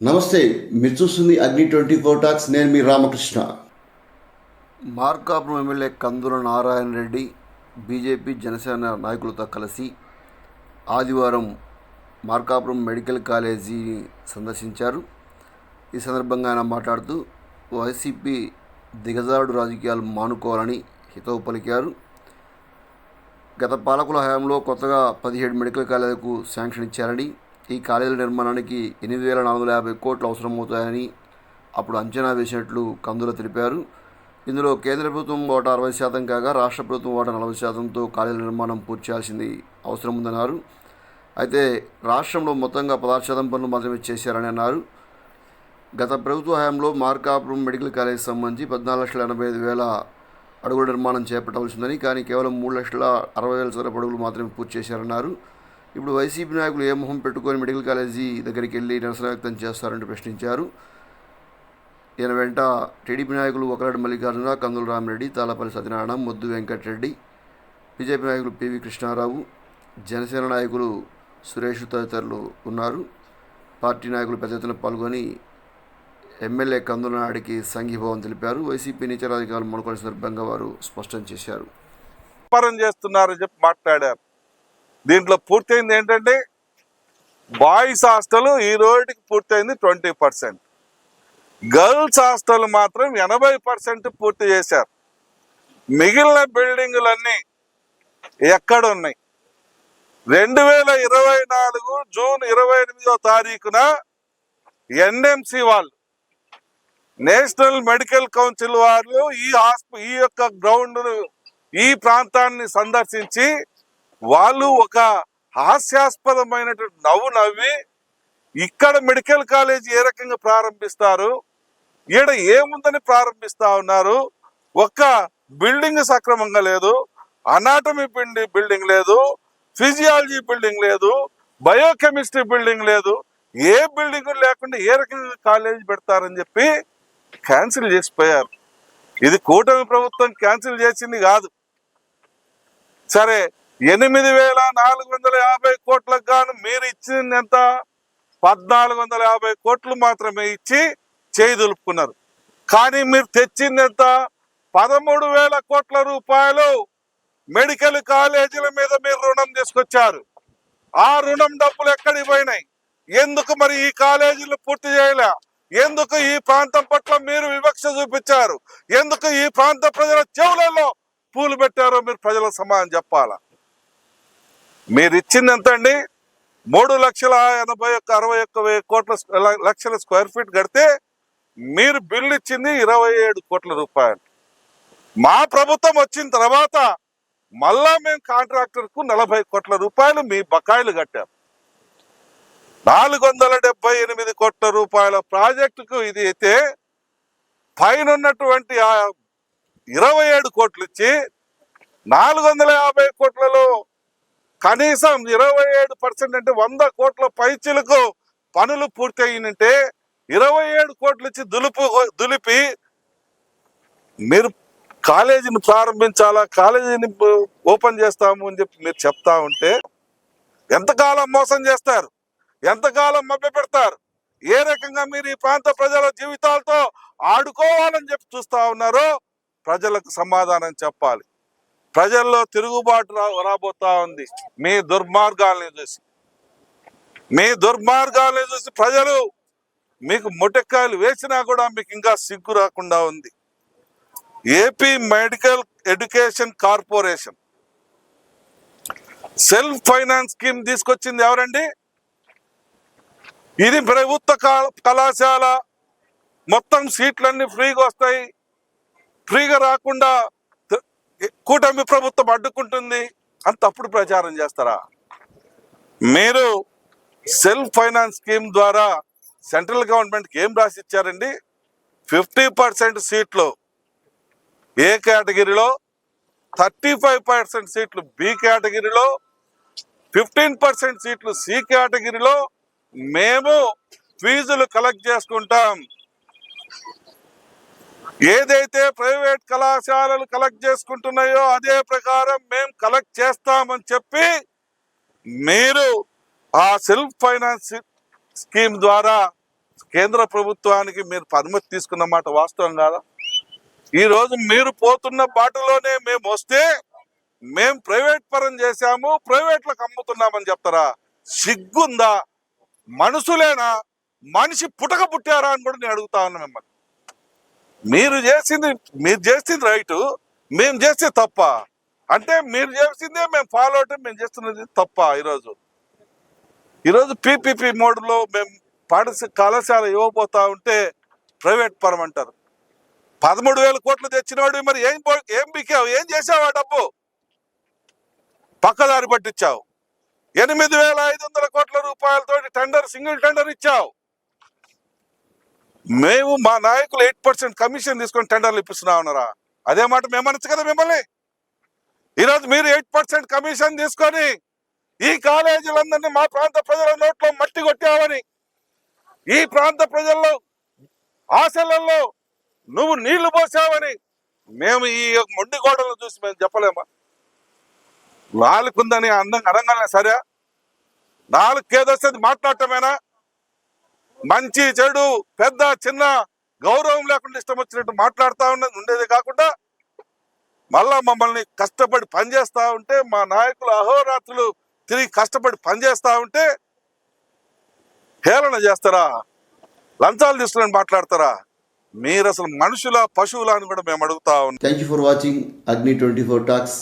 నమస్తే, మీరు చూస్తుంది అగ్ని 24 టాక్స్. నేను మీ రామకృష్ణ. మార్కాపురం ఎమ్మెల్యే కందుల నారాయణ రెడ్డి బీజేపీ జనసేన నాయకులతో కలిసి ఆదివారం మార్కాపురం మెడికల్ కాలేజీని సందర్శించారు. ఈ సందర్భంగా ఆయన మాట్లాడుతూ వైసీపీ దిగజారుడు రాజకీయాలు మానుకోవాలని హితవు పలికారు. గత పాలకుల హయాంలో కొత్తగా 17 మెడికల్ కాలేజీలకు శాంక్షన్ ఇచ్చారని, ఈ కాలేజీల నిర్మాణానికి 8,450 కోట్లు అవసరమవుతాయని అప్పుడు అంచనా వేసినట్లు కందుల తెలిపారు. ఇందులో కేంద్ర ప్రభుత్వం వాటా 60% కాగా రాష్ట్ర ప్రభుత్వం వాటా 40%తో కాలేజీల నిర్మాణం పూర్తి చేయాల్సింది అవసరం ఉందన్నారు. అయితే రాష్ట్రంలో మొత్తంగా 16% పనులు మాత్రమే చేశారని అన్నారు. గత ప్రభుత్వ హయాంలో మార్కాపురం మెడికల్ కాలేజీకి సంబంధించి 14,85,000 అడుగుల నిర్మాణం చేపట్టవలసిందని, కానీ కేవలం 3,60,000 చదరపు అడుగులు మాత్రమే పూర్తి చేశారన్నారు. ఇప్పుడు వైసీపీ నాయకులు ఏ మొహం పెట్టుకొని మెడికల్ కాలేజీ దగ్గరికి వెళ్ళి నిరసన వ్యక్తం చేస్తారంటూ ప్రశ్నించారు. ఈయన వెంట టీడీపీ నాయకులు ఒకలాడి మల్లికార్జున, కందుల రామిరెడ్డి, తాళపల్లి సత్యనారాయణ, ముద్దు వెంకటరెడ్డి, బీజేపీ నాయకులు పివి కృష్ణారావు, జనసేన నాయకులు సురేష్ తదితరులు ఉన్నారు. పార్టీ నాయకులు పెద్ద ఎత్తున పాల్గొని ఎమ్మెల్యే కందుల నాయుడికి సంఘీభావం తెలిపారు. వైసీపీ నీచ రాజకీయాలు మనుకునే సందర్భంగా వారు స్పష్టం చేశారు. చేస్తున్నారని చెప్పి మాట్లాడారు. దీంట్లో పూర్తయింది ఏంటంటే బాయ్స్ హాస్టల్ ఈ రోజుకి పూర్తయింది 20%, గర్ల్స్ హాస్టల్ మాత్రం 80% పూర్తి చేశారు. మిగిలిన బిల్డింగులన్నీ ఎక్కడున్నాయి? 2024 జూన్ 28వ తారీఖున ఎన్ఎంసి వాళ్ళు, నేషనల్ మెడికల్ కౌన్సిల్ వాళ్ళు ఈ యొక్క గ్రౌండ్ను, ఈ ప్రాంతాన్ని సందర్శించి వాళ్ళు ఒక హాస్యాస్పదమైనటువంటి నవ్వు నవ్వి ఇక్కడ మెడికల్ కాలేజ్ ఏ రకంగా ప్రారంభిస్తారు, ఈడ ఏముందని ప్రారంభిస్తా ఉన్నారు, ఒక్క బిల్డింగ్ సక్రమంగా లేదు, అనాటమీ బిల్డింగ్ లేదు, ఫిజియాలజీ బిల్డింగ్ లేదు, బయోకెమిస్ట్రీ బిల్డింగ్ లేదు, ఏ బిల్డింగ్ లేకుండా ఏ రకంగా కాలేజ్ పెడతారని చెప్పి క్యాన్సిల్ చేసిపోయారు. ఇది కూటమి ప్రభుత్వం క్యాన్సిల్ చేసింది కాదు. సరే, 8,450 కోట్లకు గాను మీరు ఇచ్చింది ఎంత? 1,450 కోట్లు మాత్రమే ఇచ్చి చేయి దులుపుకున్నారు. కానీ మీరు తెచ్చింది ఎంత? 13,000 కోట్ల రూపాయలు మెడికల్ కాలేజీల మీద మీరు రుణం తీసుకొచ్చారు. ఆ రుణం డబ్బులు ఎక్కడికి పోయినాయి? ఎందుకు మరి ఈ కాలేజీలు పూర్తి చేయలే? ఎందుకు ఈ ప్రాంతం పట్ల మీరు వివక్ష చూపించారు? ఎందుకు ఈ ప్రాంత ప్రజల చెవులలో పూలు పెట్టారో మీరు ప్రజలకు సమాధానం చెప్పాలా. మీరు ఇచ్చింది ఎంత అండి? 3,81,61,60 లక్షల స్క్వేర్ ఫీట్ కడితే మీరు బిల్లు ఇచ్చింది 27 కోట్ల రూపాయలు. మా ప్రభుత్వం వచ్చిన తర్వాత మళ్ళా మేము కాంట్రాక్టర్కు 40 కోట్ల రూపాయలు మీ బకాయిలు కట్టారు. 478 కోట్ల రూపాయల ప్రాజెక్టుకు ఇది అయితే పైన ఉన్నటువంటి 27 కోట్లు ఇచ్చి 450 కోట్లలో కనీసం 27% అంటే 100 కోట్ల పైచిలకు పనులు పూర్తి అయినంటే 27 కోట్లు ఇచ్చి దులిపి మీరు కాలేజీని ప్రారంభించాలా, కాలేజీని ఓపెన్ చేస్తాము అని చెప్పి మీరు చెప్తా ఉంటే ఎంతకాలం మోసం చేస్తారు? ఎంతకాలం మభ్య పెడతారు? ఏ రకంగా మీరు ఈ ప్రాంత ప్రజల జీవితాలతో ఆడుకోవాలని చెప్పి చూస్తా ఉన్నారో ప్రజలకు సమాధానం చెప్పాలి. ప్రజల్లో తిరుగుబాటు రాబోతా ఉంది మీ దుర్మార్గాల్ని చూసి. ప్రజలు మీకు మొట్టెక్కాయలు వేసినా కూడా మీకు ఇంకా సిగ్గు రాకుండా ఉంది. AP medical education corporation self finance scheme తీసుకొచ్చింది ఎవరండి? ఇది ప్రభుత్వ కళాశాల, మొత్తం సీట్లన్నీ ఫ్రీగా వస్తాయి, ఫ్రీగా రాకుండా కూటమి ప్రభుత్వం అడ్డుకుంటుంది అని తప్పుడు ప్రచారం చేస్తారా? మీరు సెల్ఫ్ ఫైనాన్స్ స్కీమ్ ద్వారా సెంట్రల్ గవర్నమెంట్కి ఏం రాసి ఇచ్చారండి? 50% సీట్లు ఏ కేటగిరీలో, 35% సీట్లు బి కేటగిరీలో, 15% సీట్లు సి కేటగిరీలో మేము ఫీజులు కలెక్ట్ చేసుకుంటాం. ఏదైతే ప్రైవేట్ కళాశాలలు కలెక్ట్ చేసుకుంటున్నాయో అదే ప్రకారం మేము కలెక్ట్ చేస్తామని చెప్పి మీరు ఆ సెల్ఫ్ ఫైనాన్స్ స్కీమ్ ద్వారా కేంద్ర ప్రభుత్వానికి మీరు అనుమతి తీసుకున్న మాట వాస్తవం కాదా? ఈ రోజు మీరు పోతున్న బాటలోనే మేము వస్తే మేము ప్రైవేట్ పరం చేశాము, ప్రైవేట్లకు అమ్ముతున్నామని చెప్తారా? సిగ్గుందా? మనుషులేనా? మనిషి పుట్టక పుట్టారా అని కూడా నేను అడుగుతా ఉన్నా మిమ్మల్ని. మీరు చేసింది రైట్, మేము చేస్తే తప్ప అంటే మీరు చేసిందే మేము ఫాలో అవటం, మేము చేస్తున్నది తప్ప? ఈరోజు పీపీపీ మోడ్లో మేము కళాశాల ఇవ్వబోతా ఉంటే ప్రైవేట్ పరం అంటారు. 13,000 కోట్లు తెచ్చినవాడు మరి ఏం బికావు? ఏం చేసావు? ఆ డబ్బు పక్కదారి పట్టించావు. 8,500 కోట్ల రూపాయలతో సింగిల్ టెండర్ ఇచ్చావు. మేము మా నాయకులు 8% కమిషన్ తీసుకొని టెండర్లు ఇప్పిస్తున్నా ఉన్నారా? అదే మాట మేము అనొచ్చు కదా మిమ్మల్ని. ఈరోజు మీరు 8% కమిషన్ తీసుకొని ఈ కాలేజీలందరినీ మా ప్రాంత ప్రజల నోట్లో మట్టి కొట్టావని, ఈ ప్రాంత ప్రజల్లో ఆశలలో నువ్వు నీళ్లు పోసావని మేము ఈ మొండి గోడలను చూసి మేము చెప్పలేమా? నాలుగుందని అనగానే సరే, నాలుగుకేదొస్తుంది మాట్లాడటమేనా? మంచి చెడు పెద్ద చిన్న గౌరవం లేకుండా ఇష్టం వచ్చినట్టు మాట్లాడుతూ ఉండేది కాకుండా మళ్ళా మమ్మల్ని కష్టపడి పనిచేస్తా ఉంటే, మా నాయకులు అహోరాత్రులు తిరిగి కష్టపడి పనిచేస్తా ఉంటే హేళన చేస్తారా? లంచాలు తీసుకుని మాట్లాడతారా? మీరు అసలు మనుషుల పశువుల అని కూడా మేము అడుగుతా ఉన్నాం. థ్యాంక్ యూ ఫర్ వాచింగ్ అగ్ని 24 టాక్స్.